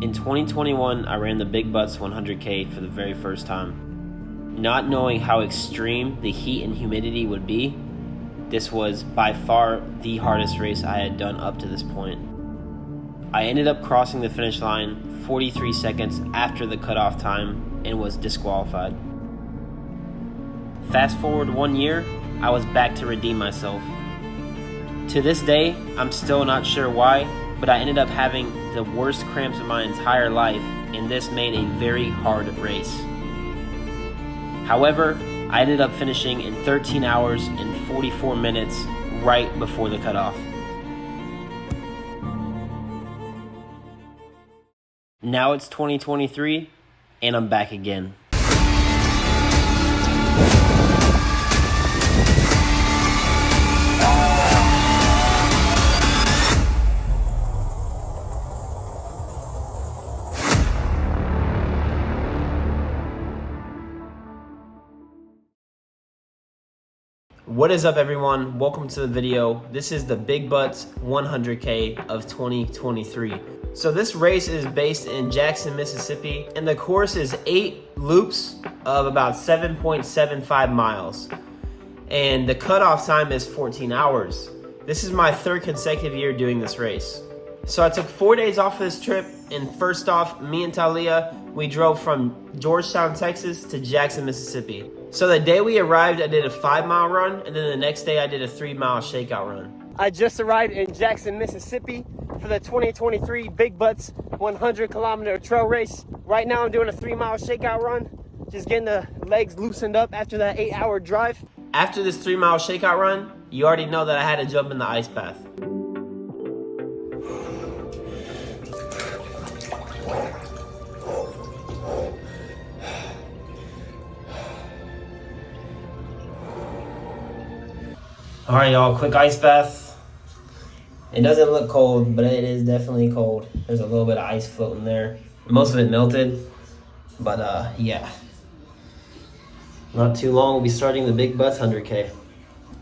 In 2021, I ran the Big Butts 100K for the very first time. Not knowing how extreme the heat and humidity would be, this was by far the hardest race I had done up to this point. I ended up crossing the finish line 43 seconds after the cutoff time and was disqualified. Fast forward 1 year, I was back to redeem myself. To this day, I'm still not sure why, but I ended up having the worst cramps of my entire life, and this made a very hard race. However, I ended up finishing in 13 hours and 44 minutes right before the cutoff. Now it's 2023, and I'm back again. What is up, everyone? Welcome to the video. This is the Big Butts 100K of 2023. So this race is based in Jackson, Mississippi, and the course is 8 loops of about 7.75 miles. And the cutoff time is 14 hours. This is my third consecutive year doing this race. So I took 4 days off of this trip, and first off, me and Talia, we drove from Georgetown, Texas to Jackson, Mississippi. So the day we arrived, I did a 5-mile run, and then the next day I did a 3-mile shakeout run. I just arrived in Jackson, Mississippi for the 2023 Big Butts 100-kilometer trail race. Right now I'm doing a 3-mile shakeout run, just getting the legs loosened up after that 8-hour drive. After this 3-mile shakeout run, you already know that I had to jump in the ice bath. All right, y'all, quick ice bath. It doesn't look cold, but it is definitely cold. There's a little bit of ice floating there. Most of it melted, but yeah. Not too long, we'll be starting the Big Butts 100K.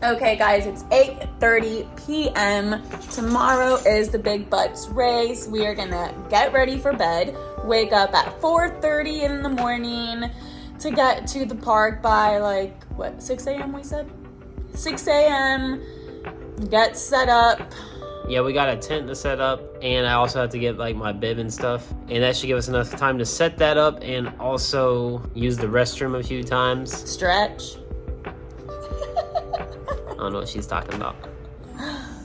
Okay, guys, it's 8:30 p.m. Tomorrow is the Big Butts race. We are gonna get ready for bed, wake up at 4:30 in the morning to get to the park by like, what, 6 a.m. we said? 6 a.m. Get set up. Yeah, we got a tent to set up, and I also have to get like my bib and stuff, and that should give us enough time to set that up and also use the restroom a few times. Stretch. I don't know what she's talking about.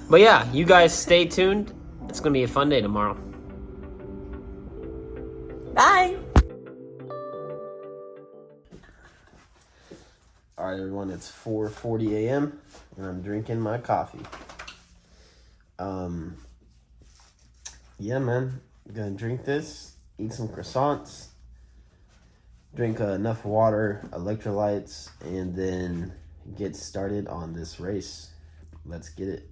But yeah, you guys stay tuned. It's gonna be a fun day tomorrow. Bye. All right, everyone, it's 4:40 a.m. and I'm drinking my coffee. Yeah, man, I'm gonna drink this, eat some croissants, drink enough water, electrolytes, and then get started on this race. Let's get it.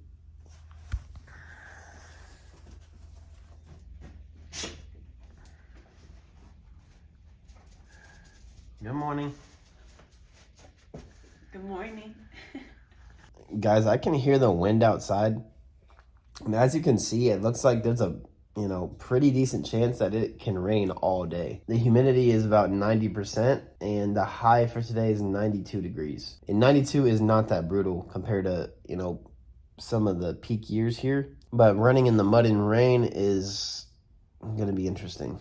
Good morning. Good morning. Guys, I can hear the wind outside. And as you can see, it looks like there's a, pretty decent chance that it can rain all day. The humidity is about 90%, and the high for today is 92 degrees. And 92 is not that brutal compared to, some of the peak years here. But running in the mud and rain is going to be interesting.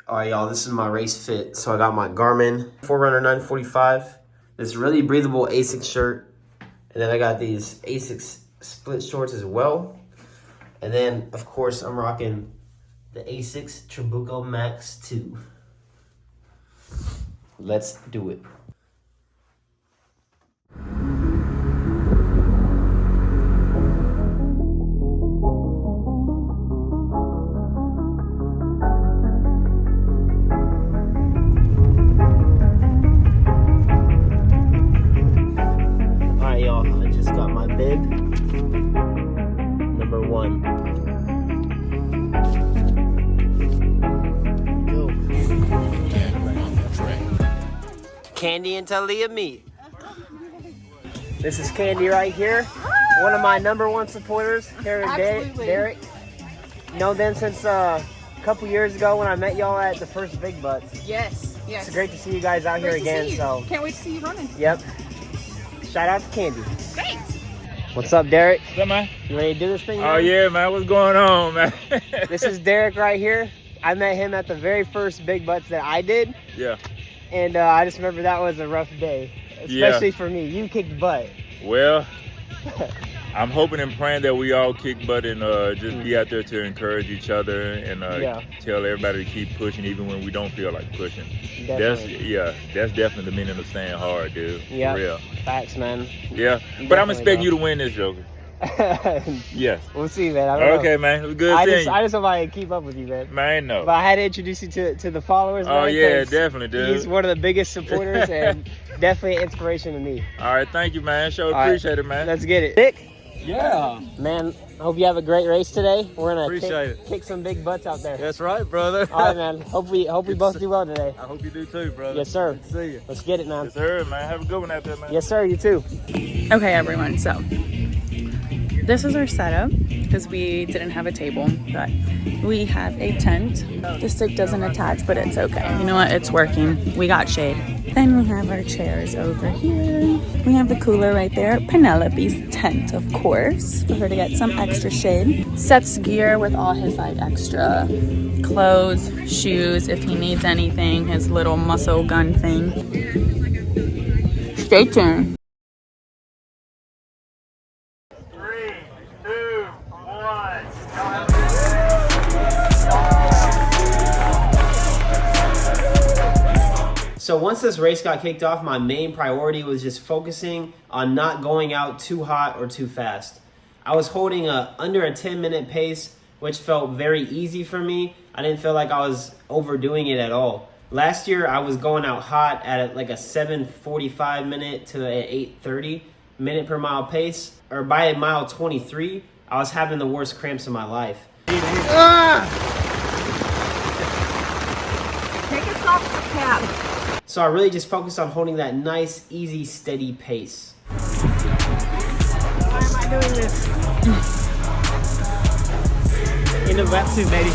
All right, y'all, this is my race fit. So I got my Garmin Forerunner 945, this really breathable Asics shirt, and then I got these Asics split shorts as well. And then, of course, I'm rocking the Asics Trabuco Max 2. Let's do it. Number 1. Go. Candy and Talia meet. This is Candy right here. One of my #1 supporters here, Derek. known them since a couple years ago when I met y'all at the first Big Butts. Yes, yes. It's great to see you guys out here again. So can't wait to see you running. Yep. Shout out to Candy. Thanks. What's up, Derek? What's up, man? You ready to do this thing? Oh, man? yeah, man. What's going on, man? This is Derek right here. I met him at the very first Big Butts that I did. Yeah. And I just remember that was a rough day, especially for me. You kicked butt. Well, I'm hoping and praying that we all kick butt and just be out there to encourage each other and tell everybody to keep pushing even when we don't feel like pushing. Definitely. That's definitely the meaning of staying hard, dude. Yeah. For real. Facts, man. Yeah. But I'm expecting you to win this, Joker. Yes. We'll see, man. I don't okay, know. man. It was good seeing you. I just hope I can keep up with you, man. Man, no. But I had to introduce you to the followers, man. Oh, yeah, definitely, dude. He's one of the biggest supporters and definitely an inspiration to me. All right, thank you, man. Sure All appreciate right, it, man. Let's get it. Nick? Yeah. Man, I hope you have a great race today. We're going Appreciate to it. kick some big butts out there. That's right, brother. All right, man. Hope we both do well today. I hope you do too, brother. Yes, sir. Good to see you. Let's get it, man. Yes, sir, man. Have a good one out there, man. Yes, sir. You too. Okay, everyone, so this is our setup because we didn't have a table, but we have a tent. The stick doesn't attach, but it's okay. You know what? It's working. We got shade. Then we have our chairs over here. We have the cooler right there. Penelope's tent, of course, for her to get some extra shade. Seth's gear with all his like extra clothes, shoes, if he needs anything, his little muscle gun thing. Stay tuned. 3, 2, 1. So once this race got kicked off, my main priority was just focusing on not going out too hot or too fast. I was holding under a 10-minute pace, which felt very easy for me. I didn't feel like I was overdoing it at all. Last year, I was going out hot at like a 7:45 minute to an 8:30 minute per mile pace. Or by mile 23, I was having the worst cramps of my life. Take us off the cap. So I really just focused on holding that nice, easy, steady pace. Why am I doing this? In the wetsuit, baby.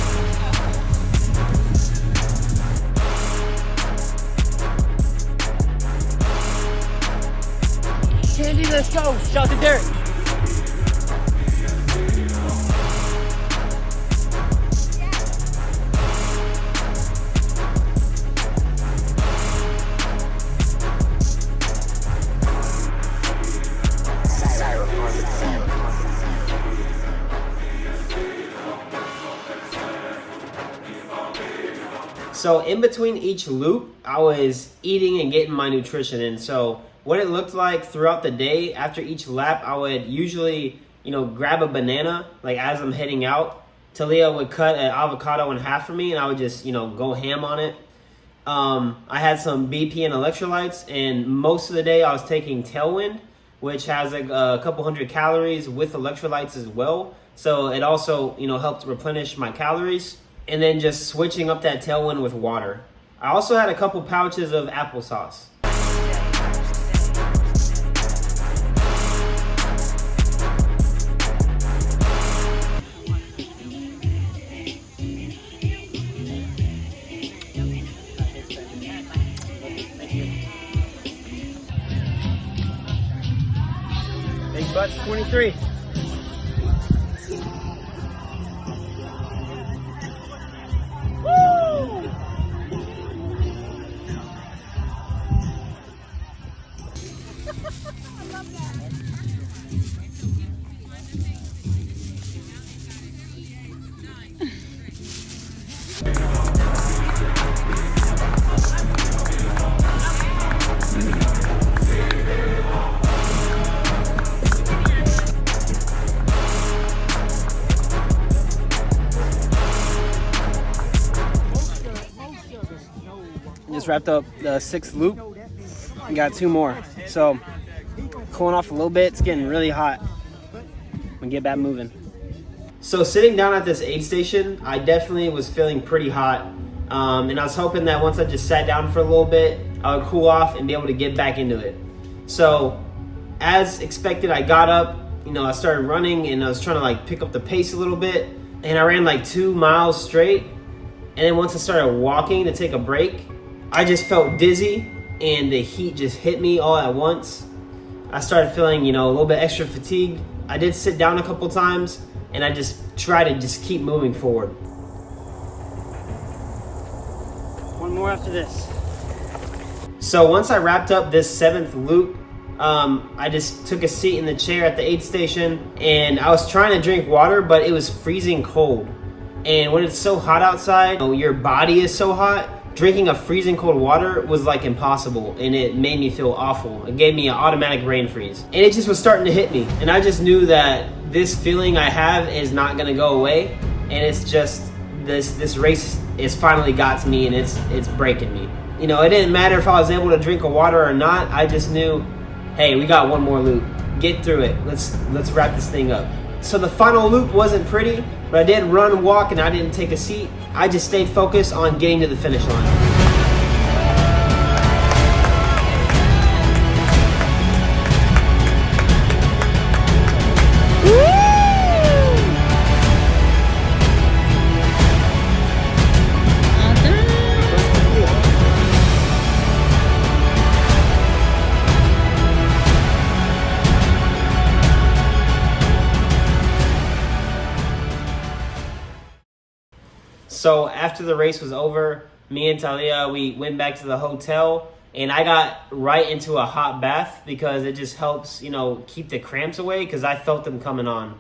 Candy, let's go. Shout to Derek. So in between each loop, I was eating and getting my nutrition in. So what it looked like throughout the day, after each lap, I would usually, grab a banana, like as I'm heading out. Talia would cut an avocado in half for me, and I would just, go ham on it. I had some BP and electrolytes, and most of the day I was taking Tailwind, which has like a couple hundred calories with electrolytes as well. So it also, helped replenish my calories. And then just switching up that Tailwind with water. I also had a couple pouches of applesauce. Big Butts 23. Just wrapped up the 6th loop. We got 2 more. So cooling off a little bit. It's getting really hot. I'm gonna get back moving. So sitting down at this aid station, I definitely was feeling pretty hot. And I was hoping that once I just sat down for a little bit, I would cool off and be able to get back into it. So as expected, I got up, I started running and I was trying to pick up the pace a little bit. and I ran like 2 miles straight. And then once I started walking to take a break, I just felt dizzy and the heat just hit me all at once. I started feeling, a little bit extra fatigued. I did sit down a couple times and I just tried to just keep moving forward. One more after this. So once I wrapped up this 7th loop, I just took a seat in the chair at the aid station and I was trying to drink water, but it was freezing cold. And when it's so hot outside, your body is so hot, drinking a freezing cold water was like impossible, and it made me feel awful. It gave me an automatic brain freeze. And it just was starting to hit me. And I just knew that this feeling I have is not gonna go away. And it's just, this race has finally got to me and it's breaking me. It didn't matter if I was able to drink a water or not. I just knew, hey, we got one more loop. Get through it. Let's wrap this thing up. So the final loop wasn't pretty, but I did run, walk, and I didn't take a seat. I just stayed focused on getting to the finish line. So after the race was over, me and Talia, we went back to the hotel and I got right into a hot bath because it just helps, keep the cramps away because I felt them coming on.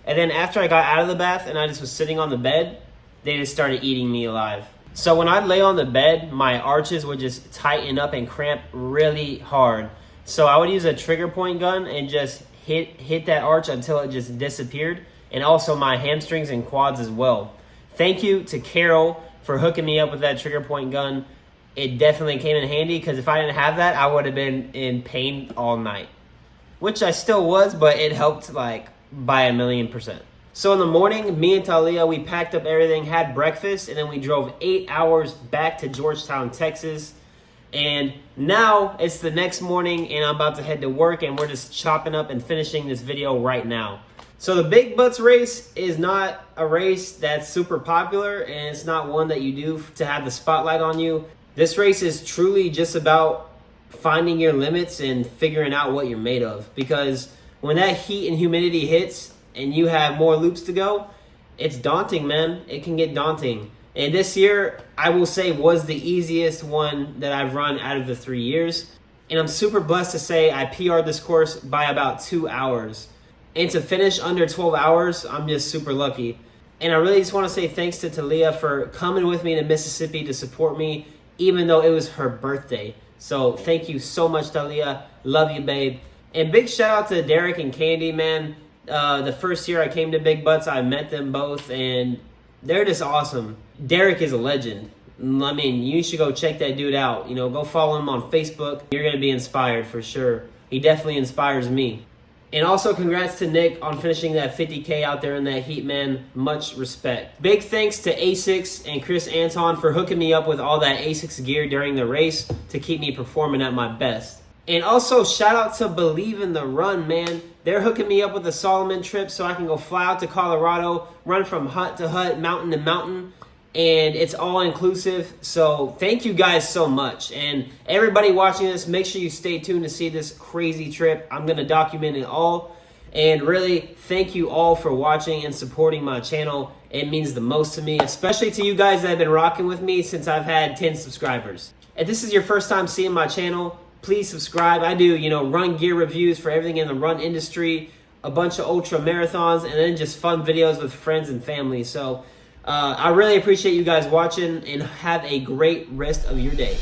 And then after I got out of the bath and I just was sitting on the bed, they just started eating me alive. So when I'd lay on the bed, my arches would just tighten up and cramp really hard. So I would use a trigger point gun and just hit that arch until it just disappeared, and also my hamstrings and quads as well. Thank you to Carol for hooking me up with that trigger point gun. It definitely came in handy because if I didn't have that, I would have been in pain all night. Which I still was, but it helped like by 1,000,000%. So in the morning, me and Talia, we packed up everything, had breakfast, and then we drove 8 hours back to Georgetown, Texas. And now it's the next morning and I'm about to head to work and we're just chopping up and finishing this video right now. So the Big Butts race is not a race that's super popular and it's not one that you do to have the spotlight on you. This race is truly just about finding your limits and figuring out what you're made of, because when that heat and humidity hits and you have more loops to go, it's daunting, man. It can get daunting. And this year, I will say, was the easiest one that I've run out of the 3 years. And I'm super blessed to say I PR'd this course by about 2 hours. And to finish under 12 hours, I'm just super lucky. And I really just want to say thanks to Talia for coming with me to Mississippi to support me, even though it was her birthday. So thank you so much, Talia. Love you, babe. And big shout out to Derek and Candy, man. The first year I came to Big Butts, I met them both, and they're just awesome. Derek is a legend. I mean, you should go check that dude out. Go follow him on Facebook. You're going to be inspired for sure. He definitely inspires me. And also congrats to Nick on finishing that 50K out there in that heat, man. Much respect. Big thanks to Asics and Chris Anton for hooking me up with all that Asics gear during the race to keep me performing at my best. And also shout out to Believe in the Run, man. They're hooking me up with a Solomon trip so I can go fly out to Colorado, run from hut to hut, mountain to mountain. And it's all inclusive. So thank you guys so much. And everybody watching this, make sure you stay tuned to see this crazy trip. I'm going to document it all. And really, thank you all for watching and supporting my channel. It means the most to me, especially to you guys that have been rocking with me since I've had 10 subscribers. If this is your first time seeing my channel, please subscribe. I do, run gear reviews for everything in the run industry, a bunch of ultra marathons, and then just fun videos with friends and family. So I really appreciate you guys watching, and have a great rest of your day.